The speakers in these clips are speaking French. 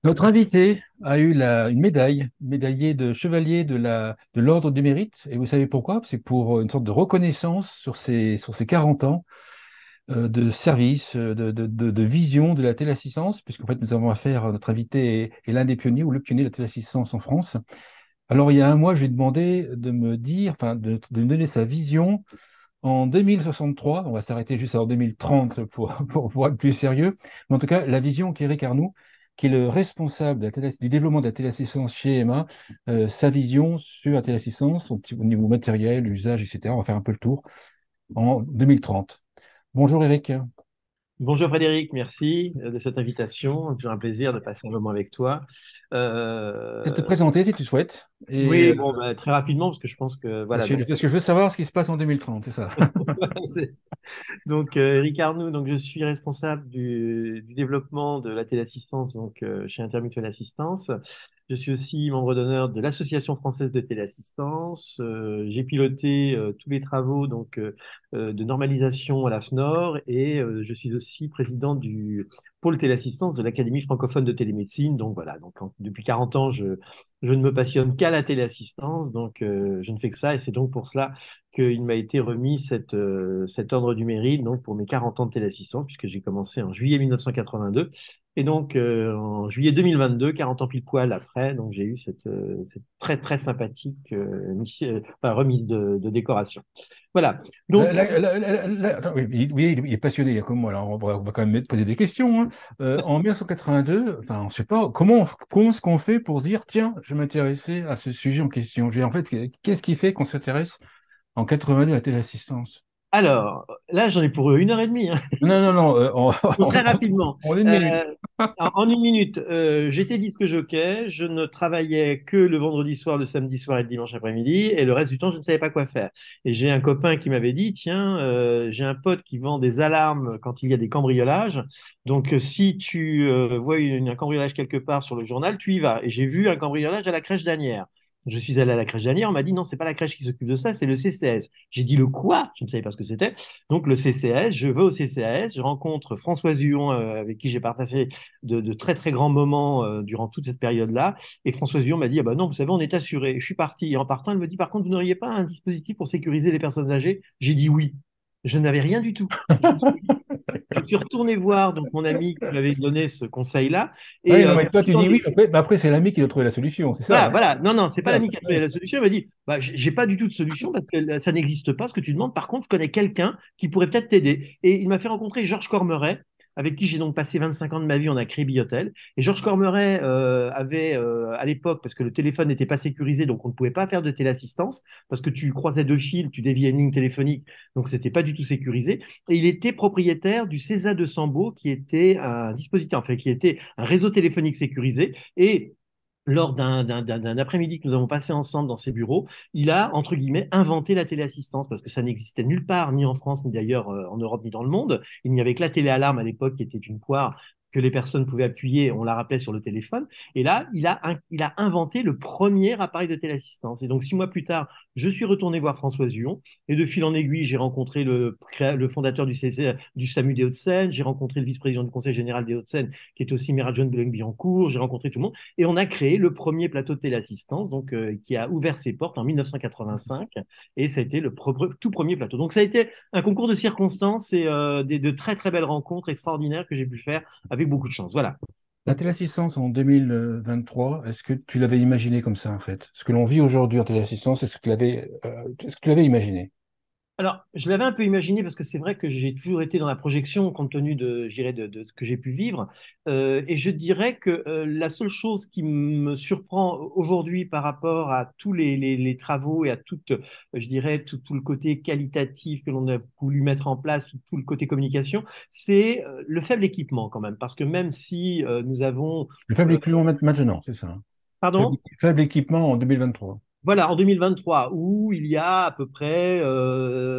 Notre invité a eu une médaille, médaillé de chevalier de l'Ordre du Mérite. Et vous savez pourquoi? C'est pour une sorte de reconnaissance sur ses 40 ans de service, de vision de la téléassistance, puisqu'en fait, nous avons affaire, notre invité est l'un des pionniers ou le pionnier de la téléassistance en France. Alors, il y a un mois, je lui ai demandé de me dire, enfin, de me donner sa vision en 2063. On va s'arrêter juste en 2030 pour être plus sérieux. Mais en tout cas, la vision qu'Éric Arnoux, qui est le responsable du développement de la téléassistance chez EMA, sa vision sur la téléassistance au niveau matériel, usage, etc. On va faire un peu le tour en 2030. Bonjour Eric. Bonjour Frédéric, merci de cette invitation. Toujours un plaisir de passer un moment avec toi. Je vais te Euh, présenter si tu souhaites. Et oui, bon, bah, très rapidement, parce que je pense que voilà, donc parce que je veux savoir ce qui se passe en 2030, c'est ça. c'est- Eric Arnoux, donc je suis responsable du développement de la téléassistance chez Intermutuel Assistance. Je suis aussi membre d'honneur de l'Association française de téléassistance. J'ai piloté tous les travaux de normalisation à la l'AFNOR et je suis aussi président du pôle téléassistance de l'Académie francophone de télémédecine. Donc voilà, depuis 40 ans, je ne me passionne qu'à la téléassistance, je ne fais que ça et c'est donc pour cela qu'il m'a été remis cet ordre du mérite donc pour mes 40 ans de téléassistance, puisque j'ai commencé en juillet 1982. Et en juillet 2022, 40 ans pile poil après, donc j'ai eu cette très, très sympathique remise de décoration. Voilà. Donc, Attends, oui, oui, il est passionné, il y a comme moi. Alors on va quand même poser des questions, hein. En 1982, enfin, je sais pas, comment est-ce qu'on fait pour se dire, tiens, je m'intéressais à ce sujet en question. En fait, qu'est-ce qui fait qu'on s'intéresse en 82 à la téléassistance? alors, là, j'en ai pour 1 heure et demie, hein. Non, non, non, Donc, très rapidement. en une minute. Euh, en 1 minute, j'étais disque jockey, je ne travaillais que le vendredi soir, le samedi soir et le dimanche après-midi, et le reste du temps, je ne savais pas quoi faire. Et j'ai un copain qui m'avait dit, tiens, j'ai un pote qui vend des alarmes quand il y a des cambriolages. Si tu vois un cambriolage quelque part sur le journal, tu y vas. Et j'ai vu un cambriolage à la crèche d'Anières. Je suis allé à la crèche d'Anières, on m'a dit, non, c'est pas la crèche qui s'occupe de ça, c'est le CCS. J'ai dit, le quoi? Je ne savais pas ce que c'était. Donc le CCS, je vais au CCS, je rencontre Françoise Huon, avec qui j'ai partagé de très très grands moments durant toute cette période-là. Et Françoise Huon m'a dit, ah bah non, vous savez, on est assuré. Et je suis parti. Et en partant, elle me dit, par contre, vous n'auriez pas un dispositif pour sécuriser les personnes âgées? J'ai dit oui. Je n'avais rien du tout. J'ai dit oui. Je suis retourné voir donc mon ami qui m'avait donné ce conseil-là. Et Oui, non, mais toi, tu dans dis oui, les- après, c'est l'ami qui doit trouver la solution, c'est ça, voilà, hein. voilà. Non, non, c'est pas Ouais, l'ami qui a trouvé ouais. la solution. Il m'a dit, bah, j'ai pas du tout de solution parce que ça n'existe pas, ce que tu demandes. Par contre, je connais quelqu'un qui pourrait peut-être t'aider. Et il m'a fait rencontrer Georges Cormeret, avec qui j'ai donc passé 25 ans de ma vie. On a créé Biotel. Et Georges Cormeret avait, à l'époque, parce que le téléphone n'était pas sécurisé, donc on ne pouvait pas faire de téléassistance, parce que tu croisais deux fils, tu déviais une ligne téléphonique, donc c'était pas du tout sécurisé. Et il était propriétaire du CESA de Sambo, qui était un dispositif, enfin, qui était un réseau téléphonique sécurisé. Et lors d'un après-midi que nous avons passé ensemble dans ses bureaux, il a, entre guillemets, inventé la téléassistance parce que ça n'existait nulle part, ni en France, ni d'ailleurs en Europe, ni dans le monde. Il n'y avait que la téléalarme à l'époque qui était une poire que les personnes pouvaient appuyer, on la rappelait sur le téléphone. Et là, il a inventé le premier appareil de téléassistance. Et donc, 6 mois plus tard, je suis retourné voir Françoise Huon. Et de fil en aiguille, j'ai rencontré le fondateur du SAMU des Hauts-de-Seine, j'ai rencontré le vice-président du Conseil général des Hauts-de-Seine, qui est aussi Mère John Boulogne-Billancourt, j'ai rencontré tout le monde. Et on a créé le premier plateau de téléassistance, qui a ouvert ses portes en 1985, et ça a été tout premier plateau. Donc ça a été un concours de circonstances et de très très belles rencontres extraordinaires que j'ai pu faire avec beaucoup de chance. Voilà. La téléassistance en 2023, est-ce que tu l'avais imaginé comme ça, en fait? Ce que l'on vit aujourd'hui en téléassistance, est-ce que tu l'avais imaginé? Alors, je l'avais un peu imaginé parce que c'est vrai que j'ai toujours été dans la projection compte tenu je dirais, de ce que j'ai pu vivre. Et je dirais que la seule chose qui me surprend aujourd'hui par rapport à tous les travaux et à je dirais, tout le côté qualitatif que l'on a voulu mettre en place, tout le côté communication, c'est le faible équipement quand même. Parce que même si nous avons... Le faible euh, équipement maintenant, c'est ça, hein. pardon? Faible équipement en 2023. Voilà, en 2023, où il y a à peu près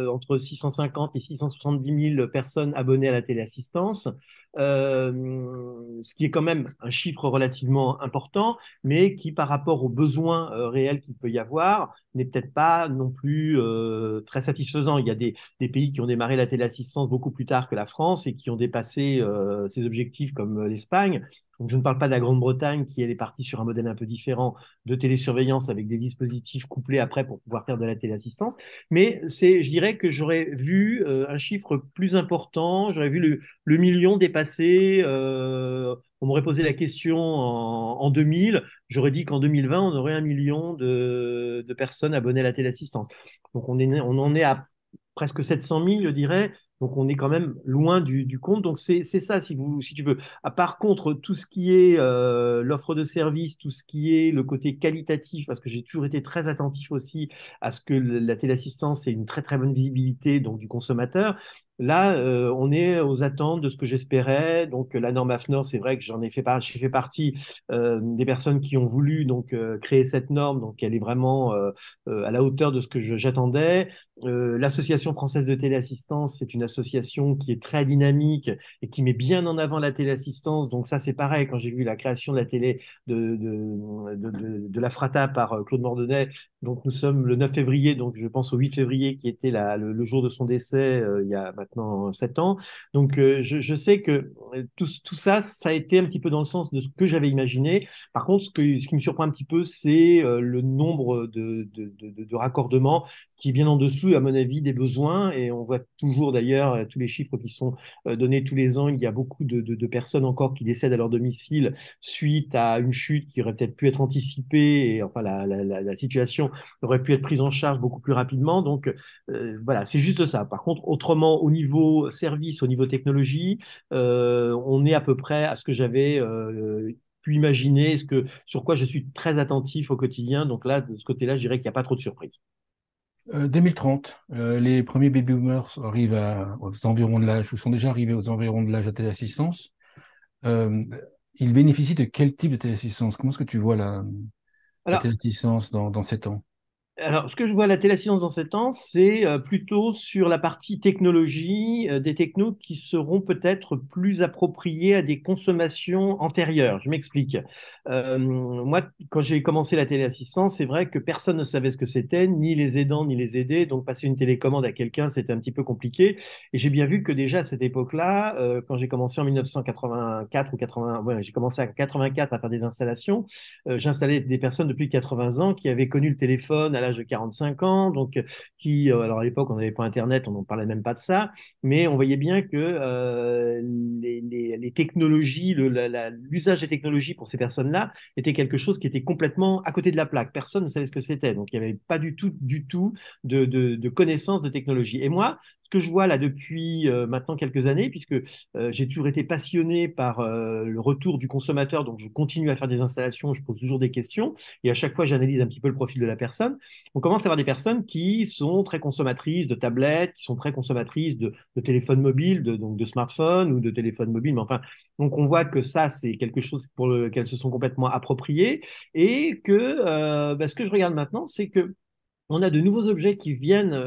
entre 650 et 670 000 personnes abonnées à la téléassistance, ce qui est quand même un chiffre relativement important, mais qui, par rapport aux besoins réels qu'il peut y avoir, n'est peut-être pas non plus très satisfaisant. Il y a des pays qui ont démarré la téléassistance beaucoup plus tard que la France et qui ont dépassé ces objectifs, comme l'Espagne. Donc, je ne parle pas de la Grande-Bretagne qui, elle, est partie sur un modèle un peu différent de télésurveillance avec des dispositifs couplés après pour pouvoir faire de la téléassistance. Mais je dirais que j'aurais vu un chiffre plus important, j'aurais vu le million dépasser. On m'aurait posé la question en 2000, j'aurais dit qu'en 2020, on aurait 1 million de personnes abonnées à la téléassistance. Donc on en est à presque 700 000, je dirais. Donc on est quand même loin du compte. Donc c'est ça, si tu veux. Ah, par contre, tout ce qui est l'offre de service, tout ce qui est le côté qualitatif, parce que j'ai toujours été très attentif aussi à ce que la téléassistance ait une très très bonne visibilité donc du consommateur. Là, on est aux attentes de ce que j'espérais. Donc, la norme AFNOR, c'est vrai que j'ai fait partie des personnes qui ont voulu donc créer cette norme. Donc, elle est vraiment à la hauteur de ce que j'attendais. L'Association française de téléassistance, c'est une association qui est très dynamique et qui met bien en avant la téléassistance. Donc, ça, c'est pareil. Quand j'ai vu la création de la télé de la Frata par Claude Mordenay, donc nous sommes le 9 février, donc je pense au 8 février qui était le jour de son décès il y a maintenant 7 ans. Donc je sais que tout ça, ça a été un petit peu dans le sens de ce que j'avais imaginé. Par contre, ce qui me surprend un petit peu, c'est le nombre de raccordements qui est bien en dessous, à mon avis, des besoins. Et on voit toujours d'ailleurs tous les chiffres qui sont donnés tous les ans. Il y a beaucoup de personnes encore qui décèdent à leur domicile suite à une chute qui aurait peut-être pu être anticipée. Et enfin, la situation aurait pu être prise en charge beaucoup plus rapidement. Donc, voilà, c'est juste ça. Par contre, autrement, au niveau service, au niveau technologie, on est à peu près à ce que j'avais pu imaginer, sur quoi je suis très attentif au quotidien. Donc là, de ce côté-là, je dirais qu'il n'y a pas trop de surprises. 2030, les premiers baby boomers arrivent aux environs de l'âge, ou sont déjà arrivés aux environs de l'âge de téléassistance. Euh, Ils bénéficient de quel type de téléassistance? Comment est-ce que tu vois la Alors, téléassistance dans 7 ans? Alors, ce que je vois à la téléscience dans ces temps, c'est plutôt sur la partie technologie, des technos qui seront peut-être plus appropriés à des consommations antérieures. Je m'explique. Moi, quand j'ai commencé la téléassistance, c'est vrai que personne ne savait ce que c'était, ni les aidants, ni les aidés. Donc, passer une télécommande à quelqu'un, c'était un petit peu compliqué. Et j'ai bien vu que déjà à cette époque-là, quand j'ai commencé en 1984 ou 80, ouais, j'ai commencé à 84 à faire des installations, j'installais des personnes de plus de 80 ans qui avaient connu le téléphone à l'âge de 45 ans, donc alors à l'époque, on n'avait pas Internet, on n'en parlait même pas de ça, mais on voyait bien que les technologies, l'usage des technologies pour ces personnes-là était quelque chose qui était complètement à côté de la plaque. Personne ne savait ce que c'était, donc il n'y avait pas du tout de connaissance de technologie. Et moi, ce que je vois là depuis maintenant quelques années, puisque j'ai toujours été passionné par le retour du consommateur, donc je continue à faire des installations, je pose toujours des questions, et à chaque fois j'analyse un petit peu le profil de la personne. On commence à avoir des personnes qui sont très consommatrices de tablettes, qui sont très consommatrices de téléphones mobiles, donc de smartphones ou de téléphones mobiles, mais enfin, donc on voit que ça, c'est quelque chose pour lequel se sont complètement appropriés, et que ce que je regarde maintenant, c'est que on a de nouveaux objets qui viennent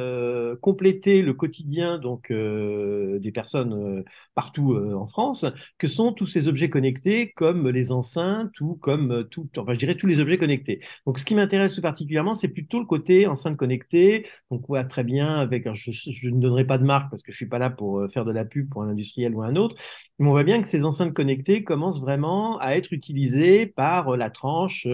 compléter le quotidien donc des personnes partout en France, que sont tous ces objets connectés comme les enceintes ou comme enfin je dirais tous les objets connectés. Donc ce qui m'intéresse tout particulièrement, c'est plutôt le côté enceinte connectée. Donc on voit très bien avec, alors, je ne donnerai pas de marque parce que je suis pas là pour faire de la pub pour un industriel ou un autre, mais on voit bien que ces enceintes connectées commencent vraiment à être utilisées par la tranche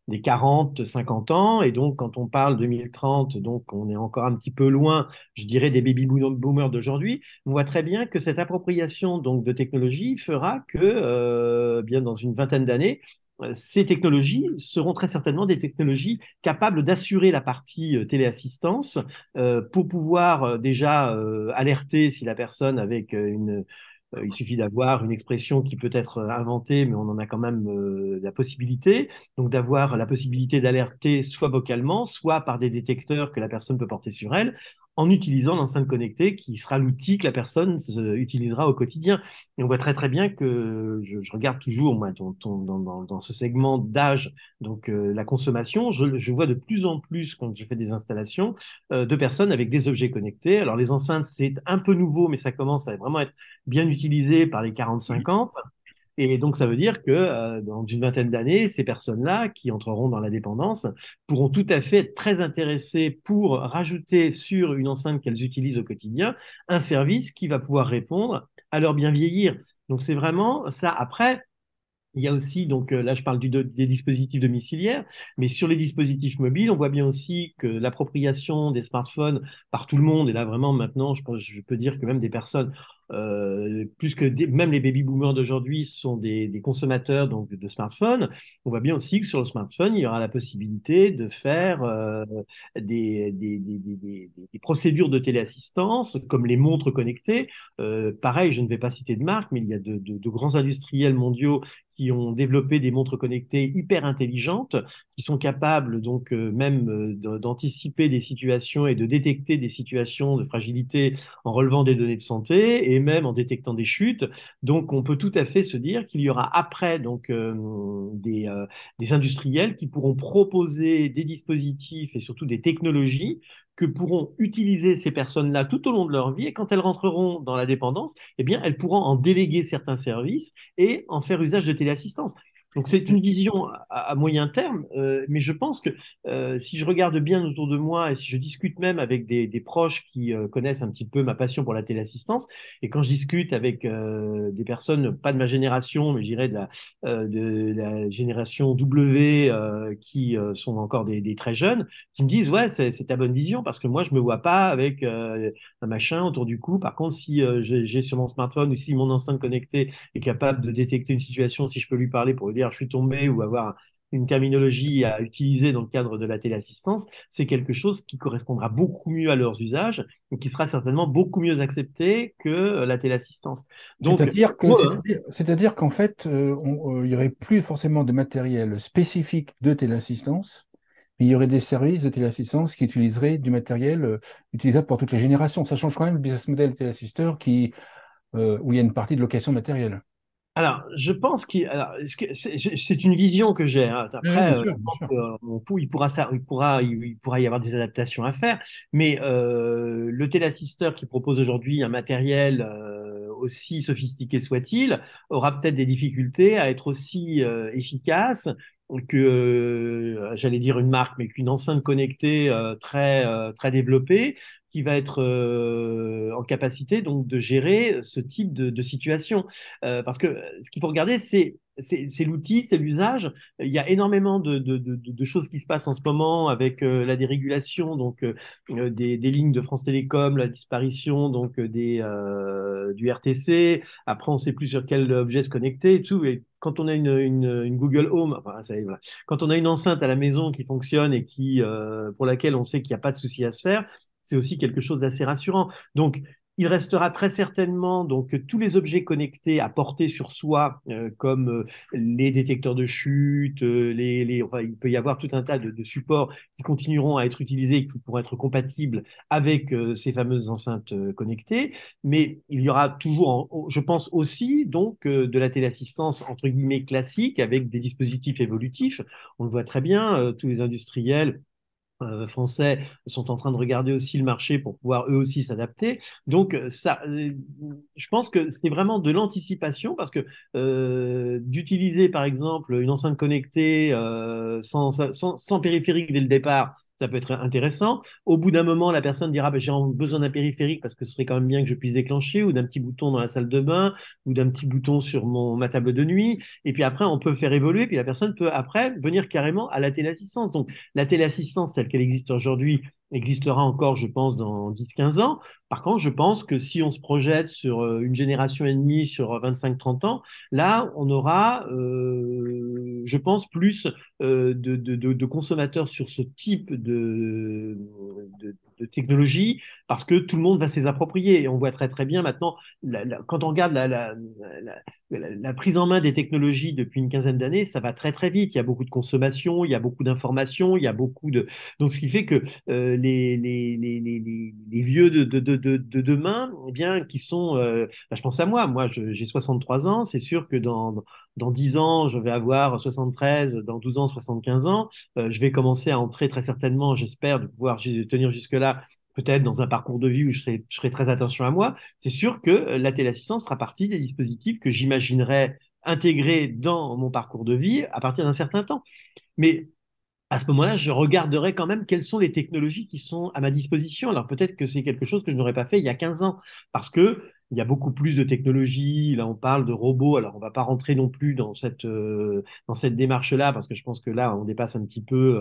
des 40, 50 ans. Et donc, quand on parle 2030, donc on est encore un petit peu loin, je dirais, des baby boomers d'aujourd'hui. On voit très bien que cette appropriation donc de technologie fera que, bien dans une vingtaine d'années, ces technologies seront très certainement des technologies capables d'assurer la partie téléassistance pour pouvoir déjà alerter si la personne avec il suffit d'avoir une expression qui peut être inventée, mais on en a quand même la possibilité. Donc d'avoir la possibilité d'alerter soit vocalement, soit par des détecteurs que la personne peut porter sur elle, en utilisant l'enceinte connectée qui sera l'outil que la personne utilisera au quotidien. Et on voit très très bien que je regarde toujours moi, dans ce segment d'âge, donc la consommation, je vois de plus en plus quand je fais des installations de personnes avec des objets connectés. Alors les enceintes, c'est un peu nouveau, mais ça commence à vraiment être bien utilisé par les 40-50. Et donc, ça veut dire que dans une vingtaine d'années, ces personnes-là qui entreront dans la dépendance pourront tout à fait être très intéressées pour rajouter sur une enceinte qu'elles utilisent au quotidien un service qui va pouvoir répondre à leur bien vieillir. Donc, c'est vraiment ça. Après, Il y a aussi, donc là je parle des dispositifs domiciliaires, mais sur les dispositifs mobiles, on voit bien aussi que l'appropriation des smartphones par tout le monde, et là vraiment maintenant, je peux dire que même des personnes, plus que même les baby-boomers d'aujourd'hui sont des consommateurs donc, de smartphones, on voit bien aussi que sur le smartphone, il y aura la possibilité de faire des procédures de téléassistance, comme les montres connectées. Pareil, je ne vais pas citer de marque, mais il y a de grands industriels mondiaux qui ont développé des montres connectées hyper intelligentes, qui sont capables donc même d'anticiper des situations et de détecter des situations de fragilité en relevant des données de santé et même en détectant des chutes. Donc on peut tout à fait se dire qu'il y aura après donc des industriels qui pourront proposer des dispositifs et surtout des technologies que pourront utiliser ces personnes-là tout au long de leur vie et quand elles rentreront dans la dépendance, eh bien elles pourront en déléguer certains services et en faire usage de téléassistance. Donc c'est une vision à moyen terme, mais je pense que si je regarde bien autour de moi et si je discute même avec des proches qui connaissent un petit peu ma passion pour la téléassistance, et quand je discute avec des personnes, pas de ma génération, mais je dirais de la génération W qui sont encore des très jeunes, qui me disent ouais c'est ta bonne vision parce que moi je me vois pas avec un machin autour du cou. Par contre si j'ai sur mon smartphone ou si mon enceinte connectée est capable de détecter une situation, si je peux lui parler pour lui dire je suis tombé ou avoir une terminologie à utiliser dans le cadre de la téléassistance, c'est quelque chose qui correspondra beaucoup mieux à leurs usages et qui sera certainement beaucoup mieux accepté que la téléassistance. Donc, C'est-à-dire qu'en fait, il n'y aurait plus forcément de matériel spécifique de téléassistance, mais il y aurait des services de téléassistance qui utiliseraient du matériel utilisable pour toutes les générations. Ça change quand même le business model téléassisteur où il y a une partie de location de matériel. alors, je pense c'est une vision que j'ai, hein. Oui, Après, bien je sûr, bien pense sûr. il pourra y avoir des adaptations à faire. Mais le téléassisteur qui propose aujourd'hui un matériel aussi sophistiqué soit-il, aura peut-être des difficultés à être aussi efficace que, j'allais dire une marque, mais qu'une enceinte connectée très développée, qui va être en capacité donc de gérer ce type de situation. Parce que ce qu'il faut regarder, c'est l'outil, c'est l'usage. Il y a énormément de choses qui se passent en ce moment avec la dérégulation donc des lignes de France Télécom, la disparition donc du RTC. Après, on ne sait plus sur quel objet se connecter et tout. Et quand on a une Google Home, enfin, voilà. Quand on a une enceinte à la maison qui fonctionne et pour laquelle on sait qu'il n'y a pas de souci à se faire, c'est aussi quelque chose d'assez rassurant. Donc, il restera très certainement donc tous les objets connectés à porter sur soi, comme les détecteurs de chute, enfin, il peut y avoir tout un tas de supports qui continueront à être utilisés et qui pourront être compatibles avec ces fameuses enceintes connectées. Mais il y aura toujours, je pense aussi, donc de la téléassistance entre guillemets classique avec des dispositifs évolutifs. On le voit très bien, tous les industriels français sont en train de regarder aussi le marché pour pouvoir eux aussi s'adapter. Donc je pense que c'est vraiment de l'anticipation parce que d'utiliser par exemple une enceinte connectée sans périphérique dès le départ, ça peut être intéressant. Au bout d'un moment, la personne dira bah, j'ai besoin d'un périphérique parce que ce serait quand même bien que je puisse déclencher, ou d'un petit bouton dans la salle de bain, ou d'un petit bouton sur ma table de nuit. Et puis après, on peut faire évoluer, puis la personne peut après venir carrément à la téléassistance. Donc la téléassistance telle qu'elle existe aujourd'hui existera encore, je pense, dans 10-15 ans. Par contre, je pense que si on se projette sur une génération et demie, sur 25-30 ans, là, on aura, je pense, plus de consommateurs sur ce type de technologie parce que tout le monde va s'y approprier. Et on voit très très bien maintenant, quand on regarde la prise en main des technologies depuis une quinzaine d'années, ça va très très vite. Il y a beaucoup de consommation, il y a beaucoup d'informations, il y a beaucoup de... Donc ce qui fait que les vieux de demain, eh bien, qui sont... je pense à moi j'ai 63 ans, c'est sûr que dans 10 ans, je vais avoir 73, dans 12 ans, 75 ans. Je vais commencer à entrer très certainement, j'espère, de pouvoir tenir jusque-là, peut-être dans un parcours de vie où je ferai très attention à moi. C'est sûr que la téléassistance fera partie des dispositifs que j'imaginerais intégrer dans mon parcours de vie à partir d'un certain temps. Mais à ce moment-là, je regarderai quand même quelles sont les technologies qui sont à ma disposition. Alors peut-être que c'est quelque chose que je n'aurais pas fait il y a 15 ans, parce que il y a beaucoup plus de technologies. Là, on parle de robots. Alors, on va pas rentrer non plus dans cette démarche-là, parce que je pense que là, on dépasse un petit peu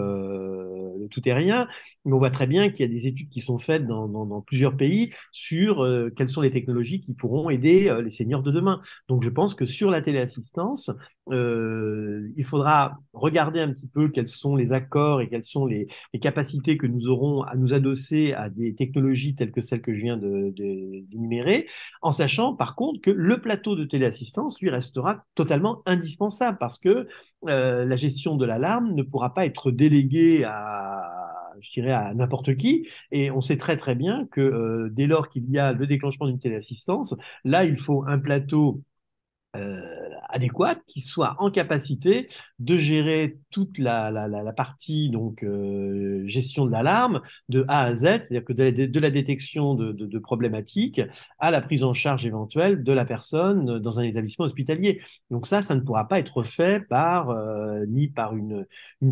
le tout et rien. Mais on voit très bien qu'il y a des études qui sont faites dans plusieurs pays sur quelles sont les technologies qui pourront aider les seniors de demain. Donc, je pense que sur la téléassistance, il faudra regarder un petit peu quels sont les accords et quelles sont les capacités que nous aurons à nous adosser à des technologies telles que celles que je viens d'énumérer, en sachant par contre que le plateau de téléassistance, lui, restera totalement indispensable parce que la gestion de l'alarme ne pourra pas être déléguée je dirais à n'importe qui. Et on sait très très bien que dès lors qu'il y a le déclenchement d'une téléassistance, là, il faut un plateau euh, adéquate qui soit en capacité de gérer toute la partie donc gestion de l'alarme de A à Z, c'est-à-dire que de la détection de problématiques à la prise en charge éventuelle de la personne dans un établissement hospitalier. Donc ça ne pourra pas être fait par ni par une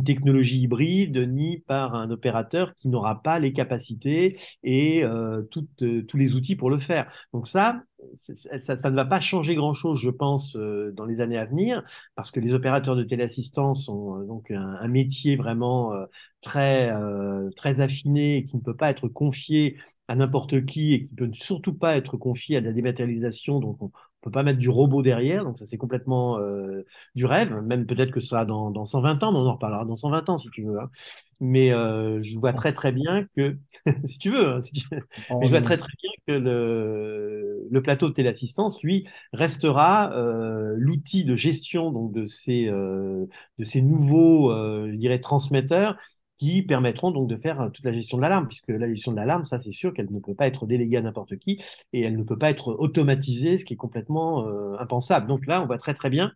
technologie hybride, ni par un opérateur qui n'aura pas les capacités et tous les outils pour le faire. Donc ça ne va pas changer grand-chose, je pense, dans les années à venir, parce que les opérateurs de téléassistance ont donc un métier vraiment très affiné et qui ne peut pas être confié à n'importe qui et qui peut surtout pas être confié à de la dématérialisation. Donc, on ne peut pas mettre du robot derrière. Donc, ça, c'est complètement du rêve. Même peut-être que ce sera dans 120 ans, mais on en reparlera dans 120 ans, si tu veux, hein. Mais je vois très très bien que, si tu veux, hein, si tu veux, mais je vois très On- très bien que le plateau de téléassistance, lui, restera l'outil de gestion donc, de ces nouveaux, je dirais, transmetteurs qui permettront donc de faire toute la gestion de l'alarme, puisque la gestion de l'alarme, ça c'est sûr qu'elle ne peut pas être déléguée à n'importe qui et elle ne peut pas être automatisée, ce qui est complètement impensable. Donc là, on voit très très bien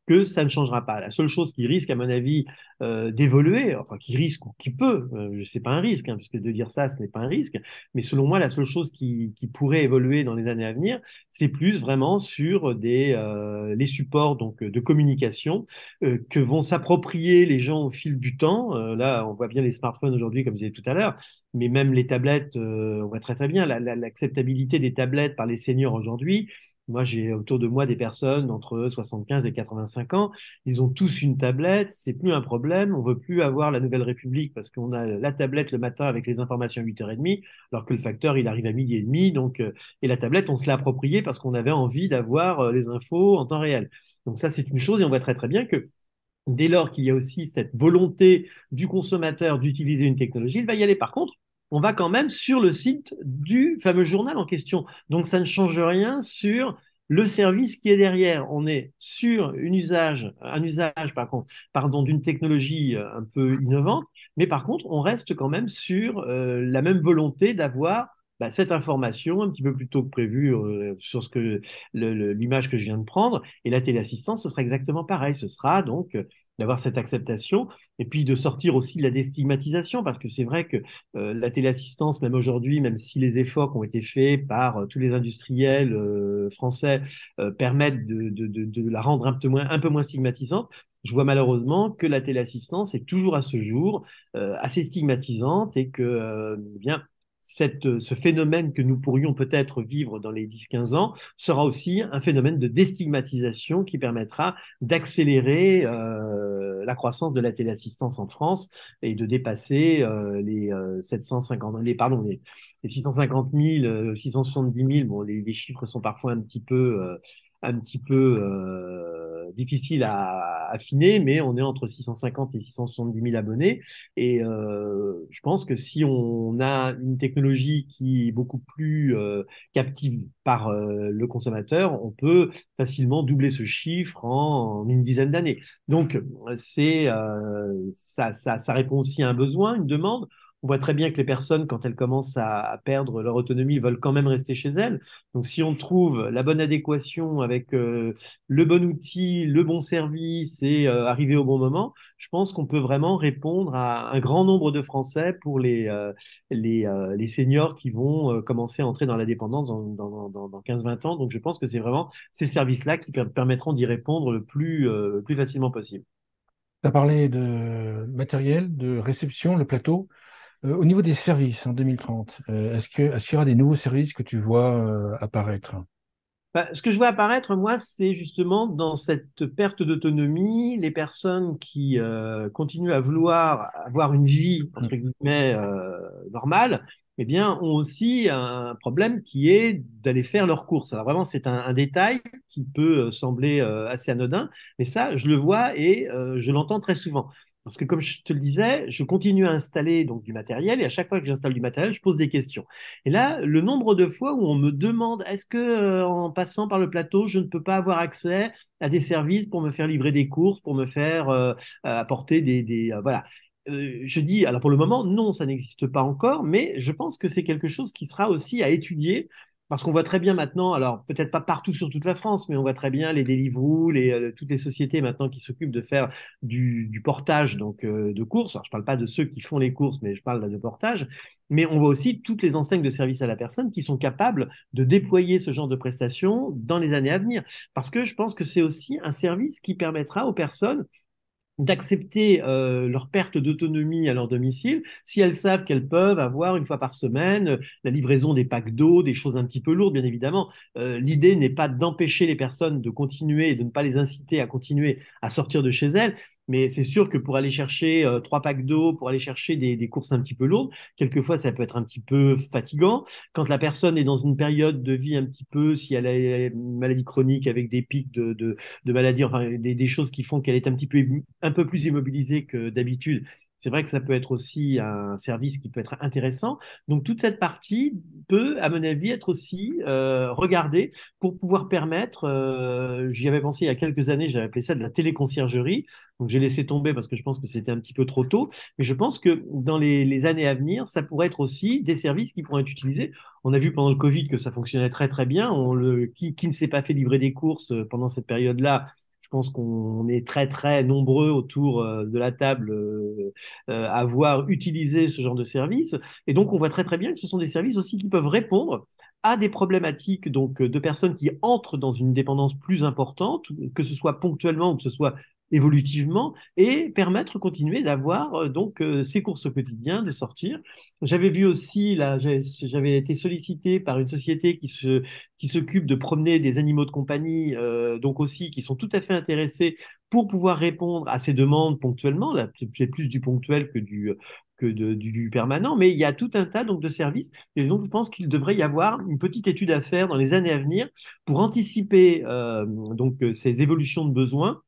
que ça ne changera pas. La seule chose qui risque, à mon avis, d'évoluer, enfin qui risque ou qui peut, c'est pas un risque, hein, puisque de dire ça, ce n'est pas un risque, mais selon moi, la seule chose qui pourrait évoluer dans les années à venir, c'est plus vraiment sur les supports donc de communication que vont s'approprier les gens au fil du temps. Là, on voit bien les smartphones aujourd'hui, comme je disais tout à l'heure, mais même les tablettes, on voit très très bien l'acceptabilité des tablettes par les seniors aujourd'hui. Moi, j'ai autour de moi des personnes entre 75 et 85 ans. Ils ont tous une tablette. C'est plus un problème. On veut plus avoir la Nouvelle République parce qu'on a la tablette le matin avec les informations à 8h30, alors que le facteur, il arrive à 12h30. Donc, et la tablette, on se l'a appropriée parce qu'on avait envie d'avoir les infos en temps réel. Donc ça, c'est une chose et on voit très très bien que dès lors qu'il y a aussi cette volonté du consommateur d'utiliser une technologie, il va y aller. Par contre, on va quand même sur le site du fameux journal en question. Donc, ça ne change rien sur le service qui est derrière. On est sur un usage pardon, d'une technologie un peu innovante, mais par contre, on reste quand même sur la même volonté d'avoir cette information un petit peu plus tôt que prévu sur l'image que je viens de prendre. Et la téléassistance, ce sera exactement pareil. Ce sera donc d'avoir cette acceptation et puis de sortir aussi de la déstigmatisation parce que c'est vrai que la téléassistance, même aujourd'hui, même si les efforts qui ont été faits par tous les industriels français permettent de la rendre un peu moins stigmatisante, je vois malheureusement que la téléassistance est toujours à ce jour assez stigmatisante et que eh bien ce phénomène que nous pourrions peut-être vivre dans les 10-15 ans sera aussi un phénomène de déstigmatisation qui permettra d'accélérer la croissance de la téléassistance en France et de dépasser les 750, les 650 000, 670 000. Bon, les chiffres sont parfois un petit peu difficiles à affiner, mais on est entre 650 et 670 000 abonnés. Et je pense que si on a une technologie qui est beaucoup plus captive par le consommateur, on peut facilement doubler ce chiffre en une dizaine d'années. Donc, ça répond aussi à un besoin, une demande. On voit très bien que les personnes, quand elles commencent à perdre leur autonomie, veulent quand même rester chez elles. Donc, si on trouve la bonne adéquation avec le bon outil, le bon service et arriver au bon moment, je pense qu'on peut vraiment répondre à un grand nombre de Français pour les seniors qui vont commencer à entrer dans la dépendance dans 15-20 ans. Donc, je pense que c'est vraiment ces services-là qui permettront d'y répondre le plus facilement possible. Tu as parlé de matériel, de réception, le plateau. Au niveau des services en 2030, est-ce qu'il y aura des nouveaux services que tu vois apparaître? Ce que je vois apparaître, moi, c'est justement dans cette perte d'autonomie, les personnes qui continuent à vouloir avoir une vie, entre guillemets, normale, eh bien, ont aussi un problème qui est d'aller faire leurs courses. Alors vraiment, c'est un détail qui peut sembler assez anodin, mais ça, je le vois et je l'entends très souvent. Parce que comme je te le disais, je continue à installer donc du matériel et à chaque fois que j'installe du matériel, je pose des questions. Et là, le nombre de fois où on me demande est-ce que en passant par le plateau, je ne peux pas avoir accès à des services pour me faire livrer des courses, pour me faire apporter voilà. Je dis, alors pour le moment, non, ça n'existe pas encore, mais je pense que c'est quelque chose qui sera aussi à étudier parce qu'on voit très bien maintenant, alors peut-être pas partout sur toute la France, mais on voit très bien les Deliveroo, toutes les sociétés maintenant qui s'occupent de faire du portage donc de courses. Alors je parle pas de ceux qui font les courses, mais je parle là de portage. Mais on voit aussi toutes les enseignes de services à la personne qui sont capables de déployer ce genre de prestations dans les années à venir. Parce que je pense que c'est aussi un service qui permettra aux personnes d'accepter leur perte d'autonomie à leur domicile si elles savent qu'elles peuvent avoir une fois par semaine la livraison des packs d'eau, des choses un petit peu lourdes, bien évidemment. L'idée n'est pas d'empêcher les personnes de continuer et de ne pas les inciter à continuer à sortir de chez elles, mais c'est sûr que pour aller chercher 3 packs d'eau, pour aller chercher des courses un petit peu lourdes, quelquefois ça peut être un petit peu fatigant. Quand la personne est dans une période de vie un petit peu, si elle a une maladie chronique avec des pics de maladies, enfin des choses qui font qu'elle est un peu plus immobilisée que d'habitude. C'est vrai que ça peut être aussi un service qui peut être intéressant. Donc toute cette partie peut, à mon avis, être aussi regardée pour pouvoir permettre, j'y avais pensé il y a quelques années, j'avais appelé ça de la téléconciergerie, donc j'ai laissé tomber parce que je pense que c'était un petit peu trop tôt, mais je pense que dans les années à venir, ça pourrait être aussi des services qui pourraient être utilisés. On a vu pendant le Covid que ça fonctionnait très très bien. Qui ne s'est pas fait livrer des courses pendant cette période-là, je pense qu'on est très très nombreux autour de la table à avoir utilisé ce genre de service. Et donc on voit très très bien que ce sont des services aussi qui peuvent répondre à des problématiques donc de personnes qui entrent dans une dépendance plus importante, que ce soit ponctuellement ou que ce soit évolutivement, et permettre de continuer d'avoir ces courses au quotidien, de sortir. J'avais vu aussi, là, j'avais été sollicité par une société qui s'occupe de promener des animaux de compagnie, donc aussi qui sont tout à fait intéressés pour pouvoir répondre à ces demandes ponctuellement. Là, c'est plus du ponctuel du permanent, mais il y a tout un tas donc de services. Et donc, je pense qu'il devrait y avoir une petite étude à faire dans les années à venir pour anticiper ces évolutions de besoins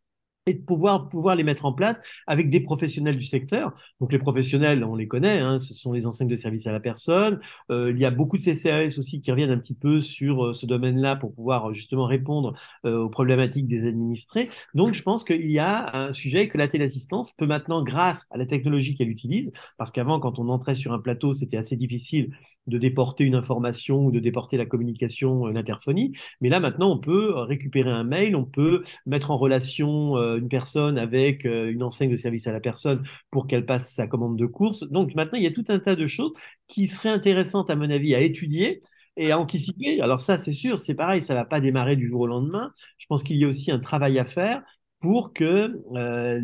et de pouvoir les mettre en place avec des professionnels du secteur. Donc les professionnels, on les connaît, hein, ce sont les enseignes de services à la personne. Il y a beaucoup de CCAS aussi qui reviennent un petit peu sur ce domaine-là pour pouvoir justement répondre aux problématiques des administrés. Donc je pense qu'il y a un sujet que la téléassistance peut maintenant, grâce à la technologie qu'elle utilise, parce qu'avant, quand on entrait sur un plateau, c'était assez difficile de déporter une information ou de déporter la communication, l'interphonie. Mais là, maintenant, on peut récupérer un mail, on peut mettre en relation une personne avec une enseigne de service à la personne pour qu'elle passe sa commande de course. Donc maintenant, il y a tout un tas de choses qui seraient intéressantes, à mon avis, à étudier et à anticiper. Alors ça, c'est sûr, c'est pareil, ça ne va pas démarrer du jour au lendemain. Je pense qu'il y a aussi un travail à faire pour que,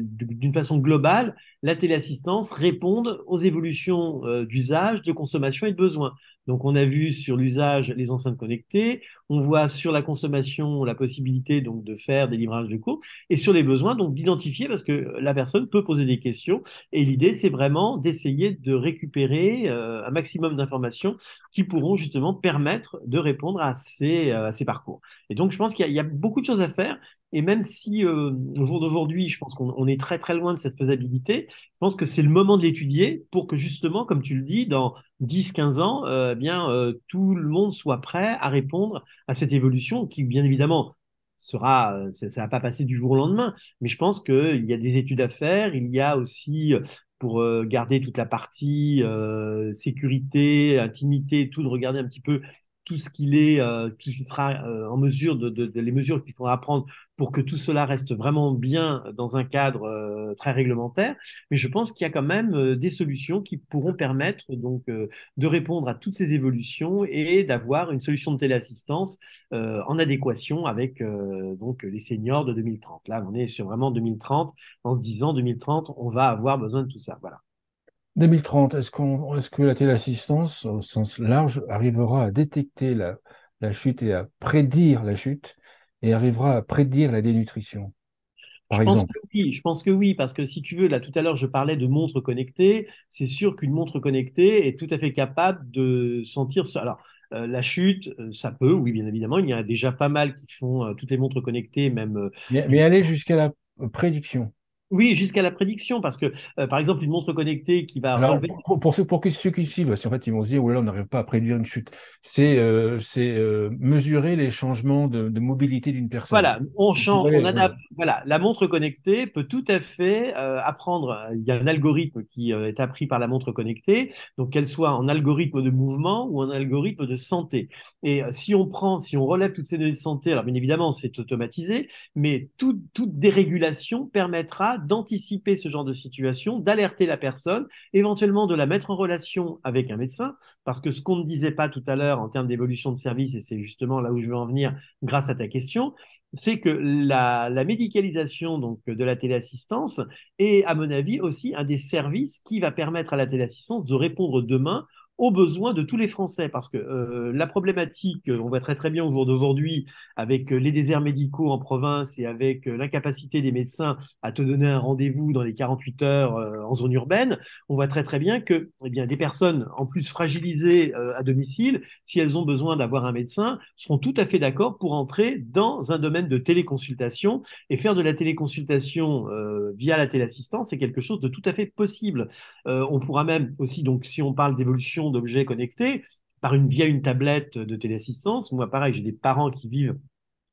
d'une façon globale, la téléassistance réponde aux évolutions d'usage, de consommation et de besoins. Donc, on a vu sur l'usage les enceintes connectées, on voit sur la consommation la possibilité donc de faire des livrages de cours, et sur les besoins donc d'identifier parce que la personne peut poser des questions. Et l'idée, c'est vraiment d'essayer de récupérer un maximum d'informations qui pourront justement permettre de répondre à ces parcours. Et donc, je pense qu'il y a beaucoup de choses à faire. Et même si au jour d'aujourd'hui, je pense qu'on est très très loin de cette faisabilité, je pense que c'est le moment de l'étudier pour que justement, comme tu le dis, dans 10, 15 ans, tout le monde soit prêt à répondre à cette évolution qui, bien évidemment, ça va pas passer du jour au lendemain, mais je pense qu'il y a des études à faire. Il y a aussi, pour garder toute la partie sécurité, intimité, tout, de regarder un petit peu tout ce qui sera en mesure les mesures qu'il faudra prendre pour que tout cela reste vraiment bien dans un cadre très réglementaire. Mais je pense qu'il y a quand même des solutions qui pourront permettre de répondre à toutes ces évolutions et d'avoir une solution de téléassistance en adéquation avec les seniors de 2030. Là, on est sur vraiment 2030, en se disant 2030, on va avoir besoin de tout ça. Voilà. 2030, est-ce que la téléassistance, au sens large, arrivera à détecter la chute et à prédire la chute et arrivera à prédire la dénutrition, Je par pense que exemple. oui, je pense que oui, parce que si tu veux, là tout à l'heure je parlais de montres connectées, c'est sûr qu'une montre connectée est tout à fait capable de sentir ça. Alors la chute, ça peut, oui bien évidemment, il y en a déjà pas mal qui font toutes les montres connectées, même Mais aller jusqu'à la prédiction. oui jusqu'à la prédiction, parce que par exemple une montre connectée qui va Alors, relever. ceux qui suivent, parce qu'en fait, ils vont se dire, oh là, on n'arrive pas à prédire une chute. C'est mesurer les changements de mobilité d'une personne. Voilà, on On change, on pourrait, voilà. adapte. Voilà, la montre connectée peut tout à fait apprendre. Il y a un algorithme qui est appris par la montre connectée, donc qu'elle soit en algorithme de mouvement ou en algorithme de santé. Et si on relève toutes ces données de santé, alors bien évidemment c'est automatisé, mais toute dérégulation permettra d'anticiper ce genre de situation, d'alerter la personne, éventuellement de la mettre en relation avec un médecin, parce que ce qu'on ne disait pas tout à l'heure en termes d'évolution de service, et c'est justement là où je veux en venir grâce à ta question, c'est que la médicalisation donc, de la téléassistance est, à mon avis, aussi un des services qui va permettre à la téléassistance de répondre demain aux besoins de tous les Français. Parce que la problématique, on voit très très bien au jour d'aujourd'hui, avec les déserts médicaux en province et avec l'incapacité des médecins à te donner un rendez-vous dans les 48 heures en zone urbaine, on voit très très bien que eh bien, des personnes en plus fragilisées à domicile, si elles ont besoin d'avoir un médecin, seront tout à fait d'accord pour entrer dans un domaine de téléconsultation et faire de la téléconsultation via la téléassistance, c'est quelque chose de tout à fait possible. On pourra même aussi, donc, si on parle d'évolution d'objets connectés, via une tablette de téléassistance. Moi, pareil, j'ai des parents qui vivent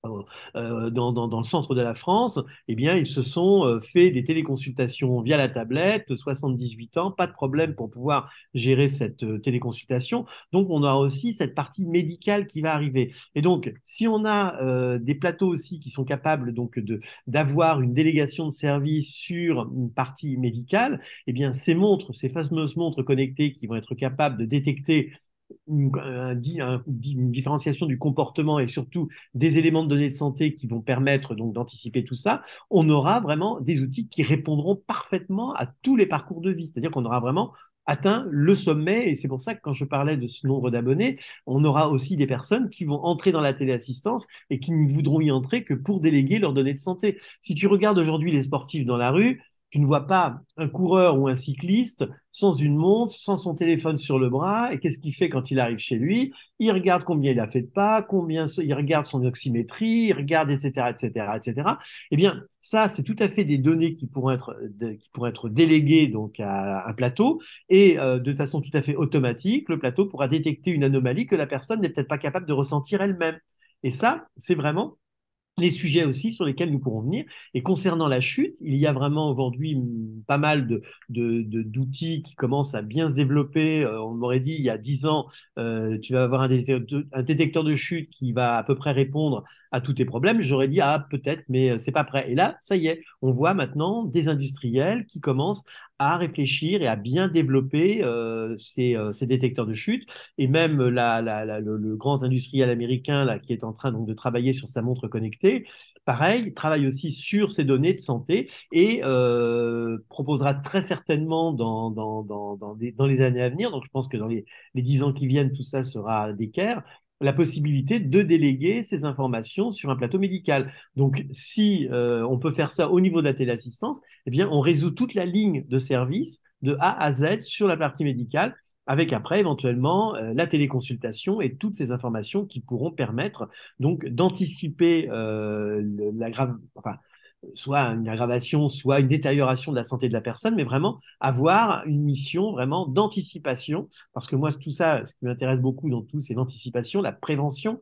dans le centre de la France, eh bien, ils se sont fait des téléconsultations via la tablette, 78 ans, pas de problème pour pouvoir gérer cette téléconsultation. Donc, on aura aussi cette partie médicale qui va arriver. Et donc, si on a des plateaux aussi qui sont capables donc d'avoir une délégation de service sur une partie médicale, eh bien, ces fameuses montres connectées qui vont être capables de détecter une différenciation du comportement et surtout des éléments de données de santé qui vont permettre donc d'anticiper tout ça, on aura vraiment des outils qui répondront parfaitement à tous les parcours de vie. C'est-à-dire qu'on aura vraiment atteint le sommet, et c'est pour ça que quand je parlais de ce nombre d'abonnés, on aura aussi des personnes qui vont entrer dans la téléassistance et qui ne voudront y entrer que pour déléguer leurs données de santé. Si tu regardes aujourd'hui les sportifs dans la rue, tu ne vois pas un coureur ou un cycliste sans une montre, sans son téléphone sur le bras. Et qu'est-ce qu'il fait quand il arrive chez lui? Il regarde combien il a fait de pas, il regarde son oxymétrie, il regarde, etc., etc., etc. Eh bien, ça, c'est tout à fait des données qui pourraient être déléguées donc à un plateau et de façon tout à fait automatique, le plateau pourra détecter une anomalie que la personne n'est peut-être pas capable de ressentir elle-même. Et ça, c'est vraiment les sujets aussi sur lesquels nous pourrons venir. Et concernant la chute, il y a vraiment aujourd'hui pas mal d'outils qui commencent à bien se développer. On m'aurait dit il y a 10 ans, tu vas avoir un détecteur de chute qui va à peu près répondre à tous tes problèmes. J'aurais dit, ah peut-être, mais c'est pas prêt. Et là, ça y est, on voit maintenant des industriels qui commencent à réfléchir et à bien développer ces détecteurs de chute. Et même le grand industriel américain là, qui est en train donc, de travailler sur sa montre connectée, pareil, travaille aussi sur ces données de santé et proposera très certainement dans les années à venir, donc je pense que dans les 10 ans qui viennent, tout ça sera d'équerre, la possibilité de déléguer ces informations sur un plateau médical. Donc, si on peut faire ça au niveau de la téléassistance, eh bien, on résout toute la ligne de service de A à Z sur la partie médicale, avec après éventuellement la téléconsultation et toutes ces informations qui pourront permettre donc d'anticiper enfin, soit une aggravation, soit une détérioration de la santé de la personne, mais vraiment avoir une mission vraiment d'anticipation, parce que moi, tout ça, ce qui m'intéresse beaucoup dans tout, c'est l'anticipation, la prévention.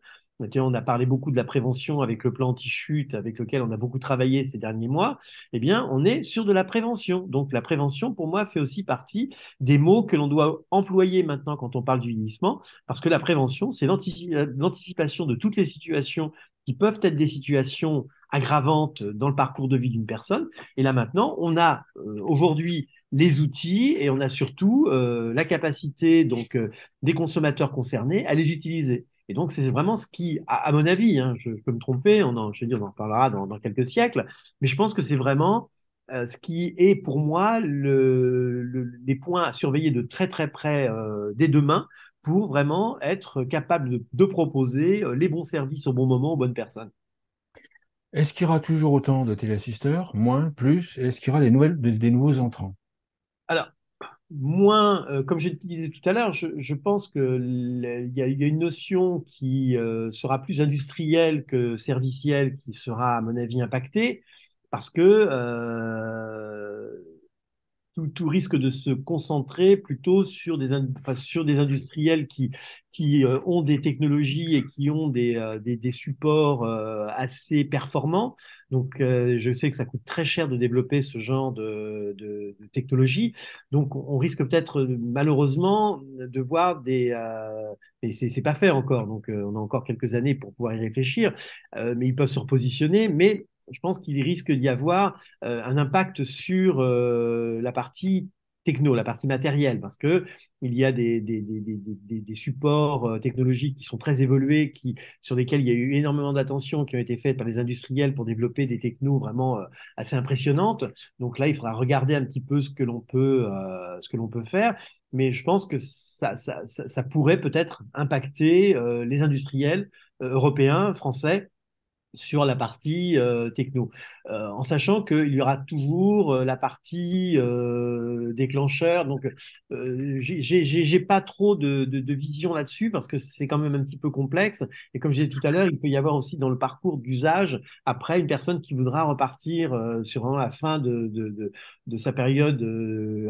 On a parlé beaucoup de la prévention avec le plan anti-chute, avec lequel on a beaucoup travaillé ces derniers mois. Eh bien, on est sur de la prévention. Donc, la prévention, pour moi, fait aussi partie des mots que l'on doit employer maintenant quand on parle du vieillissement, parce que la prévention, c'est l'anticipation de toutes les situations qui peuvent être des situations aggravantes dans le parcours de vie d'une personne. Et là maintenant, on a aujourd'hui les outils et on a surtout la capacité donc des consommateurs concernés à les utiliser. Et donc c'est vraiment ce qui, à mon avis, hein, je peux me tromper, je veux dire, on en reparlera dans quelques siècles, mais je pense que c'est vraiment ce qui est pour moi les points à surveiller de très très près dès demain pour vraiment être capable de proposer les bons services au bon moment aux bonnes personnes. Est-ce qu'il y aura toujours autant de téléassisteurs, moins, plus? Est-ce qu'il y aura des nouveaux entrants? Alors, moins, comme je te disais tout à l'heure, je pense que il y a une notion qui sera plus industrielle que servicielle qui sera, à mon avis, impactée parce que tout risque de se concentrer plutôt sur enfin, sur des industriels qui ont des technologies et qui ont des supports assez performants. Donc, je sais que ça coûte très cher de développer ce genre de technologie. Donc, on risque peut-être malheureusement de voir et c'est pas fait encore. Donc, on a encore quelques années pour pouvoir y réfléchir, mais ils peuvent se repositionner. Mais je pense qu'il risque d'y avoir un impact sur la partie techno, la partie matérielle, parce que il y a des supports technologiques qui sont très évolués, sur lesquels il y a eu énormément d'attention qui ont été faites par les industriels pour développer des technos vraiment assez impressionnantes. Donc là, il faudra regarder un petit peu ce que l'on peut faire. Mais je pense que ça pourrait peut-être impacter les industriels européens, français, sur la partie techno, en sachant qu'il y aura toujours la partie déclencheur. Donc, j'ai pas trop de vision là-dessus parce que c'est quand même un petit peu complexe. Et comme je disais tout à l'heure, il peut y avoir aussi dans le parcours d'usage, après, une personne qui voudra repartir sur vraiment la fin de sa période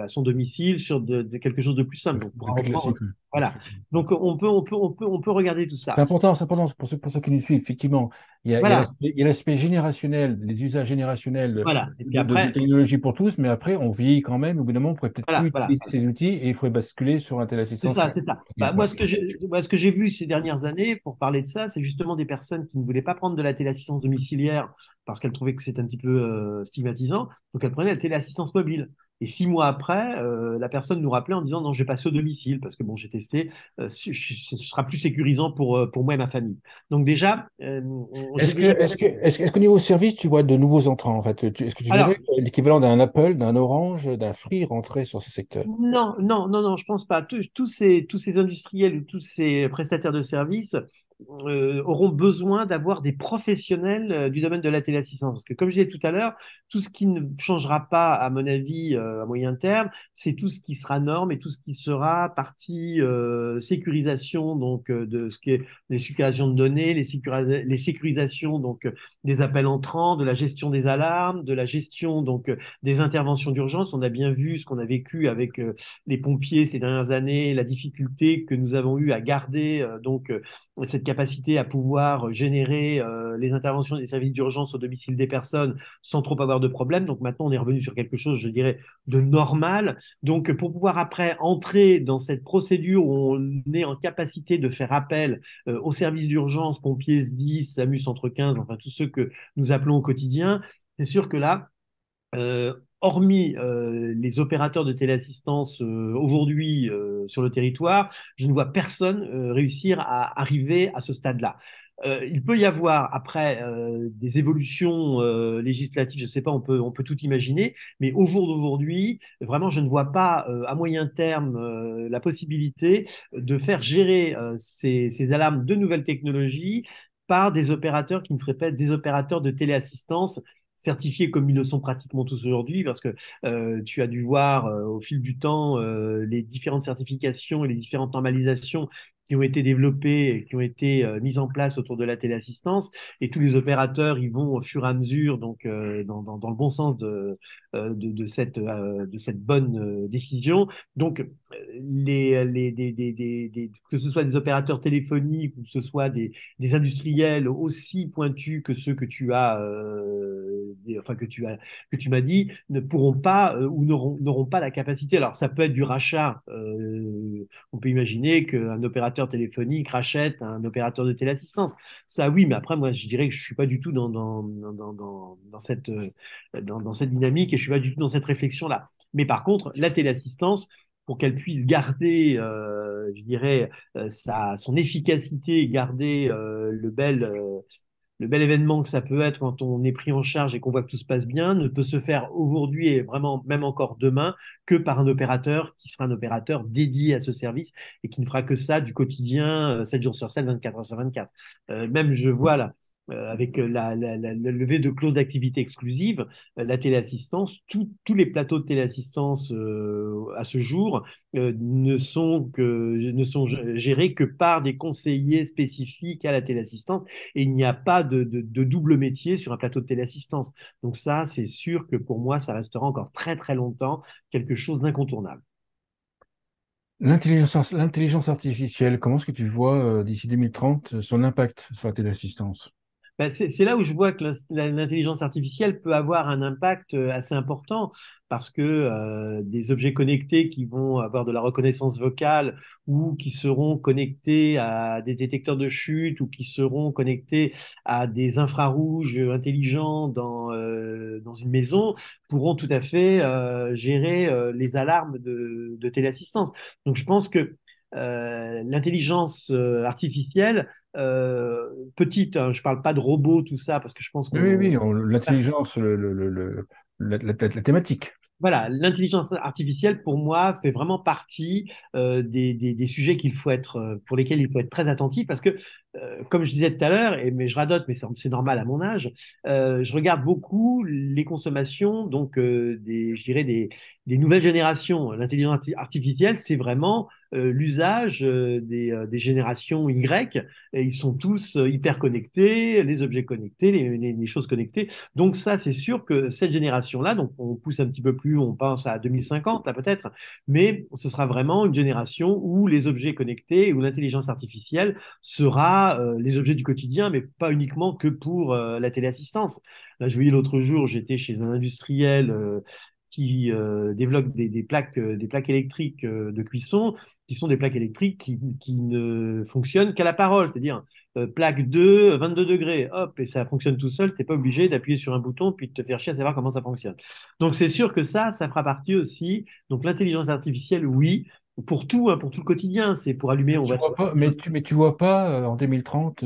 à son domicile sur de quelque chose de plus simple. Donc, on pourra Plus reprendre. classique, oui. Voilà. Donc, on peut regarder tout ça. C'est important pour ceux qui nous suivent, effectivement. Voilà. Il y a l'aspect générationnel, les usages générationnels Voilà. Et puis de après, technologie pour tous, mais après, on vieillit quand même. Au bout d'un moment, on pourrait peut-être plus voilà. utiliser ces outils et il faudrait basculer sur un tel C'est assistance. ça, c'est ça. Bah, Ouais. moi, ce que j'ai vu ces dernières années pour parler de ça, c'est justement des personnes qui ne voulaient pas prendre de la téléassistance domiciliaire parce qu'elles trouvaient que c'était un petit peu stigmatisant. Donc, elles prenaient la téléassistance mobile. Et 6 mois après, la personne nous rappelait en disant non, j'ai passé au domicile parce que bon, j'ai testé, ce sera plus sécurisant pour moi et ma famille. Donc déjà, j'ai déjà. Est-ce qu'au niveau service, tu vois de nouveaux entrants, en fait? Est-ce que tu verrais Alors, l'équivalent d'un Apple, d'un Orange, d'un Free rentrer sur ce secteur? non, non, non, non, je pense pas. Tous ces industriels ou tous ces prestataires de services auront besoin d'avoir des professionnels du domaine de la téléassistance. Parce que, comme je disais tout à l'heure, tout ce qui ne changera pas, à mon avis, à moyen terme, c'est tout ce qui sera norme et tout ce qui sera partie sécurisation, donc de ce qui est les sécurisations de données, les sécurisations donc des appels entrants, de la gestion des alarmes, de la gestion donc des interventions d'urgence. On a bien vu ce qu'on a vécu avec les pompiers ces dernières années, la difficulté que nous avons eu à garder cette capacité à pouvoir générer les interventions des services d'urgence au domicile des personnes sans trop avoir de problèmes. Donc maintenant, on est revenu sur quelque chose, je dirais, de normal. Donc pour pouvoir après entrer dans cette procédure où on est en capacité de faire appel aux services d'urgence, pompiers SDIS, SAMU Centre 15, enfin tous ceux que nous appelons au quotidien, c'est sûr que là, hormis les opérateurs de téléassistance aujourd'hui sur le territoire, je ne vois personne réussir à arriver à ce stade-là. Il peut y avoir après des évolutions législatives, je ne sais pas, on peut tout imaginer, mais au jour d'aujourd'hui, vraiment, je ne vois pas à moyen terme la possibilité de faire gérer ces alarmes de nouvelles technologies par des opérateurs qui ne seraient pas des opérateurs de téléassistance certifiés comme ils le sont pratiquement tous aujourd'hui, parce que tu as dû voir au fil du temps les différentes certifications et les différentes normalisations qui ont été développées et qui ont été mises en place autour de la téléassistance. Et tous les opérateurs, ils vont au fur et à mesure, donc dans le bon sens de cette bonne décision. Donc, que ce soit des opérateurs téléphoniques ou que ce soit des industriels aussi pointus que ceux que tu as, enfin que tu m'as dit, ne pourront pas ou n'auront pas la capacité. Alors, ça peut être du rachat. On peut imaginer qu'un opérateur téléphonique rachète un opérateur de téléassistance. Ça, oui, mais après, moi, je dirais que je suis pas du tout dans cette dynamique et je suis pas du tout dans cette réflexion-là. Mais par contre, la téléassistance, pour qu'elle puisse garder, je dirais, son efficacité, garder le bel événement que ça peut être quand on est pris en charge et qu'on voit que tout se passe bien ne peut se faire aujourd'hui et vraiment même encore demain que par un opérateur qui sera un opérateur dédié à ce service et qui ne fera que ça du quotidien 7 jours sur 7, 24 heures sur 24. Même je vois là, avec la levée de clauses d'activité exclusive, la téléassistance, tous les plateaux de téléassistance à ce jour ne sont gérés que par des conseillers spécifiques à la téléassistance et il n'y a pas de double métier sur un plateau de téléassistance. Donc ça, c'est sûr que pour moi, ça restera encore très très longtemps quelque chose d'incontournable. L'intelligence artificielle, comment est-ce que tu vois d'ici 2030 son impact sur la téléassistance? Ben, c'est là où je vois que l'intelligence artificielle peut avoir un impact assez important parce que des objets connectés qui vont avoir de la reconnaissance vocale ou qui seront connectés à des détecteurs de chute ou qui seront connectés à des infrarouges intelligents dans une maison pourront tout à fait gérer les alarmes de téléassistance. Donc je pense que l'intelligence artificielle petite, hein, je ne parle pas de robots, tout ça, parce que je pense Oui, oui, oui, parce- l'intelligence, la thématique. voilà, l'intelligence artificielle, pour moi, fait vraiment partie des sujets pour lesquels il faut être très attentif parce que, comme je disais tout à l'heure, mais je radote, mais c'est normal à mon âge, je regarde beaucoup les consommations, donc je dirais des nouvelles générations. L'intelligence artificielle, c'est vraiment l'usage des générations Y. Et ils sont tous hyper connectés, les objets connectés, les choses connectées. Donc ça, c'est sûr que cette génération-là, donc on pousse un petit peu plus, on pense à 2050 là peut-être, mais ce sera vraiment une génération où les objets connectés, où l'intelligence artificielle sera les objets du quotidien, mais pas uniquement que pour la téléassistance. Là, je voyais l'autre jour, j'étais chez un industriel qui développe des plaques électriques de cuisson, qui sont des plaques électriques qui ne fonctionnent qu'à la parole, c'est-à-dire plaque 2, 22 degrés, hop, et ça fonctionne tout seul, tu n'es pas obligé d'appuyer sur un bouton puis de te faire chier à savoir comment ça fonctionne. Donc c'est sûr que ça fera partie aussi. Donc l'intelligence artificielle, oui, pour tout, hein, pour tout le quotidien, c'est pour allumer, Mais on tu va vois pas, mais tu vois pas en 2030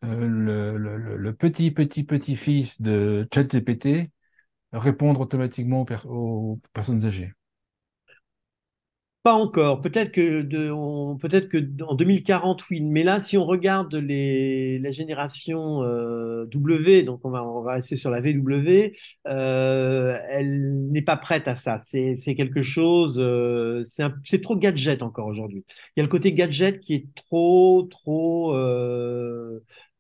le petit-fils de ChatGPT répondre automatiquement aux personnes âgées. pas encore. Peut-être que en 2040, oui. Mais là, si on regarde la génération W, donc on va rester sur la VW, elle n'est pas prête à ça. C'est quelque chose, c'est trop gadget encore aujourd'hui. Il y a le côté gadget qui est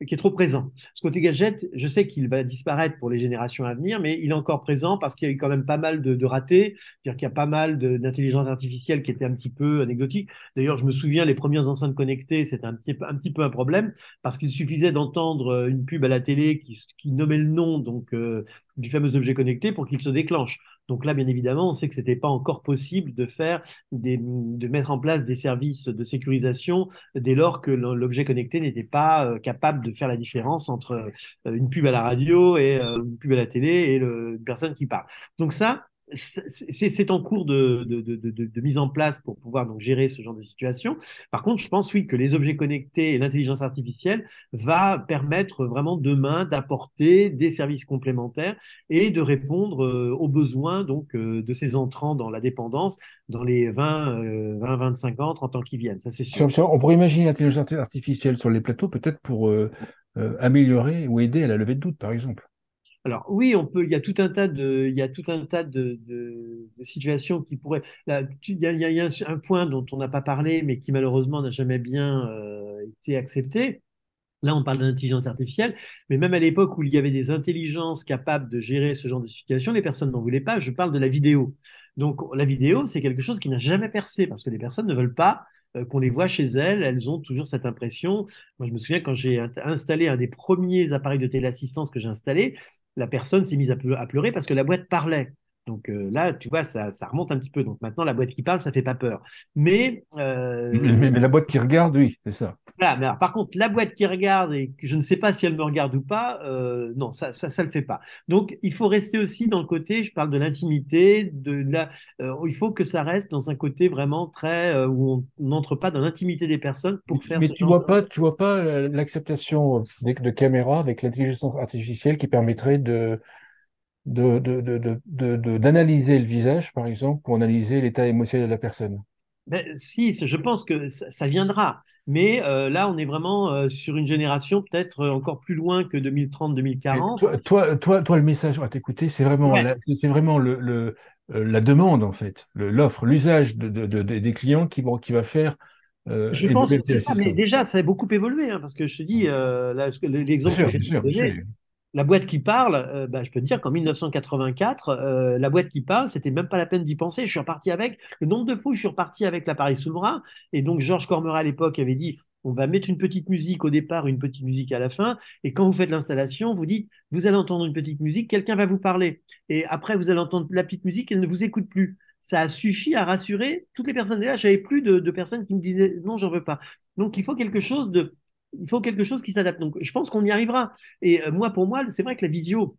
qui est trop présent. Ce côté gadget, je sais qu'il va disparaître pour les générations à venir, mais il est encore présent parce qu'il y a eu quand même pas mal de ratés. C'est-à-dire qu'il y a pas mal d'intelligence artificielle qui était un petit peu anecdotique. D'ailleurs, je me souviens, les premières enceintes connectées, c'était un petit peu un problème parce qu'il suffisait d'entendre une pub à la télé qui nommait le nom donc, du fameux objet connecté pour qu'il se déclenche. Donc là, bien évidemment, on sait que ce n'était pas encore possible de mettre en place des services de sécurisation dès lors que l'objet connecté n'était pas capable de faire la différence entre une pub à la radio et une pub à la télé et une personne qui parle. Donc ça, c'est en cours de mise en place pour pouvoir donc gérer ce genre de situation. Par contre, je pense oui que les objets connectés et l'intelligence artificielle va permettre vraiment demain d'apporter des services complémentaires et de répondre aux besoins donc de ces entrants dans la dépendance dans les 25 ans, 30 ans qui viennent. Ça, c'est sûr. On pourrait imaginer l'intelligence artificielle sur les plateaux, peut-être pour améliorer ou aider à la levée de doute, par exemple. Alors oui, on peut. Il y a tout un tas il y a tout un tas de situations qui pourraient. Là, il y a un point dont on n'a pas parlé, mais qui malheureusement n'a jamais bien été accepté. Là, on parle d'intelligence artificielle, mais même à l'époque où il y avait des intelligences capables de gérer ce genre de situation, les personnes n'en voulaient pas. Je parle de la vidéo. Donc la vidéo, c'est quelque chose qui n'a jamais percé parce que les personnes ne veulent pas qu'on les voit chez elles. Elles ont toujours cette impression. Moi, je me souviens quand j'ai installé un des premiers appareils de téléassistance que j'ai installé, la personne s'est mise à pleurer parce que la boîte parlait. Donc là, tu vois, ça remonte un petit peu. Donc maintenant, la boîte qui parle, ça fait pas peur. Mais Mais la boîte qui regarde, oui, c'est ça. voilà, mais alors, par contre, la boîte qui regarde et que je ne sais pas si elle me regarde ou pas, non, ça le fait pas. Donc, il faut rester aussi dans le côté, je parle de l'intimité, il faut que ça reste dans un côté vraiment très, où on n'entre pas dans l'intimité des personnes pour faire Mais ce genre de... tu vois pas l'acceptation de caméras avec l'intelligence artificielle qui permettrait d'analyser le visage, par exemple, pour analyser l'état émotionnel de la personne. Ben, si, je pense que ça viendra. Mais là, on est vraiment sur une génération peut-être encore plus loin que 2030-2040. Le message à t'écouter, Ouais. c'est vraiment la demande, en fait, l'offre, l'usage des clients qui va faire Je pense, évoluer c'est ça, mais l'assistance. déjà, ça a beaucoup évolué, hein, parce que je te dis, là, l'exemple que je viens Bien de te sûr, bien sûr. donner, la boîte qui parle, bah, je peux te dire qu'en 1984, la boîte qui parle, c'était même pas la peine d'y penser. Je suis reparti avec, le nombre de fois où je suis reparti avec l'appareil sous le bras, et donc Georges Cormeray à l'époque avait dit, on va mettre une petite musique au départ, une petite musique à la fin, et quand vous faites l'installation, vous dites, vous allez entendre une petite musique, quelqu'un va vous parler, et après vous allez entendre la petite musique, elle ne vous écoute plus. Ça a suffi à rassurer toutes les personnes. Et là, j'avais plus de personnes qui me disaient non, j'en veux pas. Donc, il faut quelque chose qui s'adapte. Donc, je pense qu'on y arrivera. Et moi, pour moi, c'est vrai que la visio,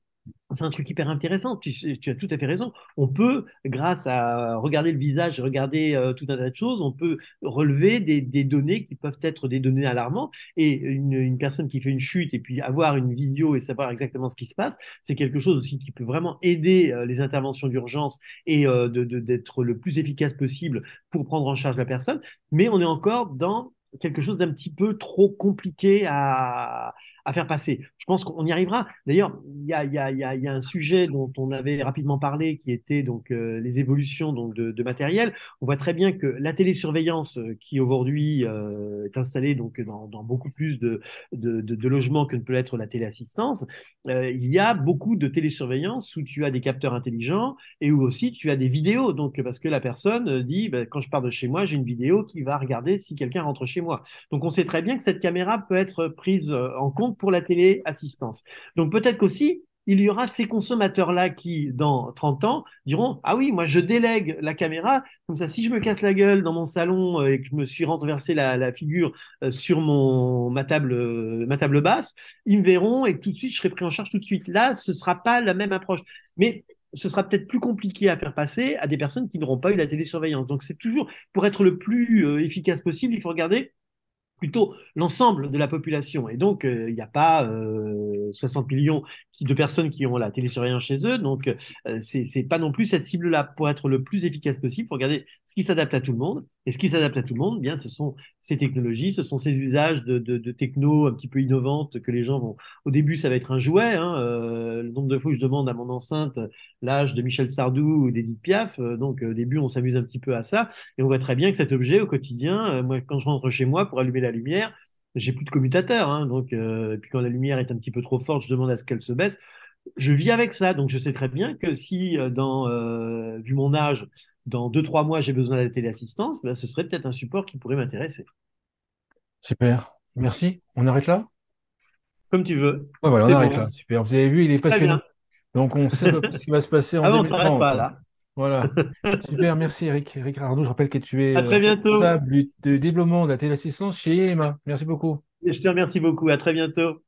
c'est un truc hyper intéressant. Tu as tout à fait raison. On peut, grâce à regarder le visage, regarder tout un tas de choses, on peut relever des données qui peuvent être des données alarmantes. Et une personne qui fait une chute et puis avoir une vidéo et savoir exactement ce qui se passe, c'est quelque chose aussi qui peut vraiment aider les interventions d'urgence et d'être le plus efficace possible pour prendre en charge la personne. Mais on est encore dans quelque chose d'un petit peu trop compliqué à faire passer. Je pense qu'on y arrivera. D'ailleurs, il y a un sujet dont on avait rapidement parlé qui était donc les évolutions donc, de matériel. On voit très bien que la télésurveillance qui aujourd'hui est installée donc dans beaucoup plus de logements que ne peut l'être la téléassistance, il y a beaucoup de télésurveillance où tu as des capteurs intelligents et où aussi tu as des vidéos. Donc, parce que la personne dit, ben, quand je pars de chez moi, j'ai une vidéo qui va regarder si quelqu'un rentre chez moi. Donc, on sait très bien que cette caméra peut être prise en compte pour la téléassistance. Donc, peut-être qu'aussi, il y aura ces consommateurs-là qui, dans 30 ans, diront, ah oui, moi, je délègue la caméra. Comme ça, si je me casse la gueule dans mon salon et que je me suis renversé la figure sur ma table basse, ils me verront et tout de suite, je serai pris en charge tout de suite. Là, ce ne sera pas la même approche. Mais ce sera peut-être plus compliqué à faire passer à des personnes qui n'auront pas eu la télésurveillance. Donc, c'est toujours, pour être le plus efficace possible, il faut regarder plutôt l'ensemble de la population. Et donc, il n'y a pas 60 millions de personnes qui ont la télésurveillance chez eux. Donc, c'est pas non plus cette cible-là. Pour être le plus efficace possible, il faut regarder ce qui s'adapte à tout le monde. Et ce qui s'adapte à tout le monde, eh bien, ce sont ces technologies, ce sont ces usages de techno un petit peu innovantes que les gens vont... Au début, ça va être un jouet. Hein, le nombre de fois où je demande à mon enceinte l'âge de Michel Sardou ou d'Edith Piaf. Donc, au début, on s'amuse un petit peu à ça. Et on voit très bien que cet objet, au quotidien, moi, quand je rentre chez moi pour allumer la lumière, j'ai plus de commutateur. Hein, donc, et puis quand la lumière est un petit peu trop forte, je demande à ce qu'elle se baisse. Je vis avec ça. Donc, je sais très bien que si, vu mon âge, dans 2 3 mois, j'ai besoin de la téléassistance, ben, ce serait peut-être un support qui pourrait m'intéresser. Super. Merci. On arrête là? Comme tu veux. Ouais, voilà, on C'est arrête bon. là. Super. Vous avez vu, il est Très passionnant. bien. Donc, on sait à peu près ce qui va se passer en Ah bon, on ne s'arrête 2030. pas là. Voilà. Super, merci Eric. Eric Arnaud, je rappelle que tu es À très bientôt. responsable du développement de la téléassistance chez Elema. Merci beaucoup. Je te remercie beaucoup. À très bientôt.